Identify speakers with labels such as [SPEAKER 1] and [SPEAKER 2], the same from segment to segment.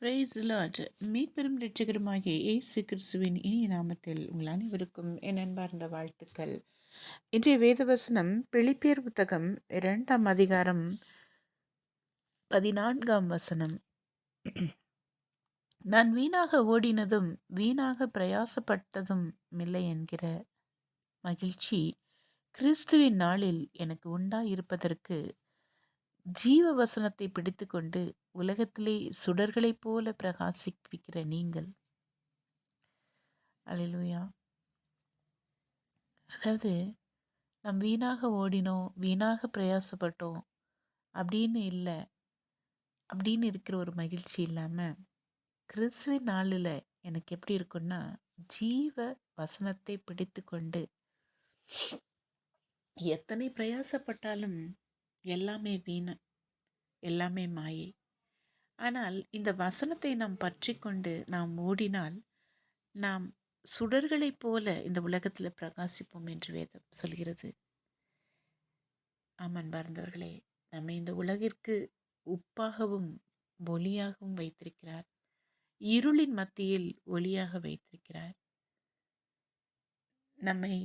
[SPEAKER 1] Price Lord. மீட்பெரும் இரட்சகருமாகிய இயேசு கிறிஸ்துவின் இனிய நாமத்தில் உங்கள் அனைவருக்கும் என் அன்பார்ந்த வாழ்த்துக்கள். இன்றைய வேதவசனம் பிலிப்பியர் புத்தகம் 2ஆம் அதிகாரம் 14ஆம் வசனம். நான் வீணாக ஓடினதும் வீணாக பிரயாசப்பட்டதும் இல்லை என்கிற மகிழ்ச்சி கிறிஸ்துவின் நாளில் எனக்கு உண்டாயிருப்பதற்கு ஜீவ வசனத்தை பிடித்துக்கொண்டு உலகத்திலே சுடர்களைப் போல பிரகாசிப்பிக்கிற நீங்கள். அல்லேலூயா. அதாவது நம் வீணாக ஓடினோம், வீணாக பிரயாசப்பட்டோம் அப்படின்னு இல்லை, அப்படின்னு இருக்கிற ஒரு மகிழ்ச்சி இல்லாமல் கிறிஸ்துவின் நாளில் எனக்கு எப்படி இருக்குன்னா, ஜீவ வசனத்தை பிடித்து கொண்டு எத்தனை பிரயாசப்பட்டாலும் எல்லாமே வீண், எல்லாமே மாயை. ஆனால் இந்த வசனத்தை நாம் பற்றி கொண்டு நாம் ஓடினால் நாம் சுடர்களைப் போல இந்த உலகத்தில் பிரகாசிப்போம் என்று வேதம் சொல்கிறது. ஆமான் பார்ந்தவர்களே, நம்மை இந்த உலகிற்கு உப்பாகவும் ஒளியாகவும் வைத்திருக்கிறார். இருளின் மத்தியில் ஒளியாக வைத்திருக்கிறார். நம்மை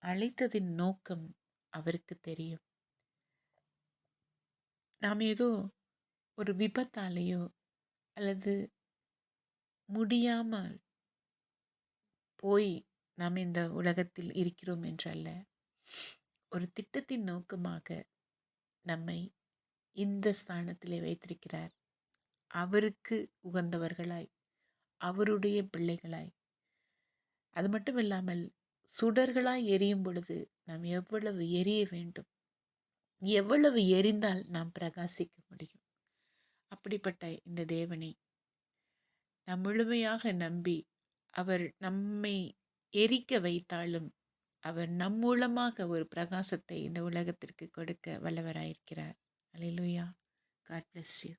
[SPEAKER 1] அழைத்ததின் நோக்கம் அவருக்கு தெரியும். நாம் ஏதோ ஒரு விபத்தாலேயோ அல்லது முடியாமல் போய் நாம் இந்த உலகத்தில் இருக்கிறோம் என்றல்ல, ஒரு திட்டத்தின் நோக்கமாக நம்மை இந்த ஸ்தானத்திலே வைத்திருக்கிறார். அவருக்கு உகந்தவர்களாய், அவருடைய பிள்ளைகளாய். அது மட்டும் இல்லாமல் சுடர்களாய் எரியும் பொழுது நாம் எவ்வளவு எரிய வேண்டும், எவ்வளவு எரிந்தால் நாம் பிரகாசிக்க முடியும். அப்படிப்பட்ட இந்த தேவனை நாம் முழுமையாக நம்பி அவர் நம்மை எரிக்க வைத்தாலும் அவர் நம் மூலமாக ஒரு பிரகாசத்தை இந்த உலகத்திற்கு கொடுக்க வல்லவராயிருக்கிறார். அல்லேலூயா. God bless you.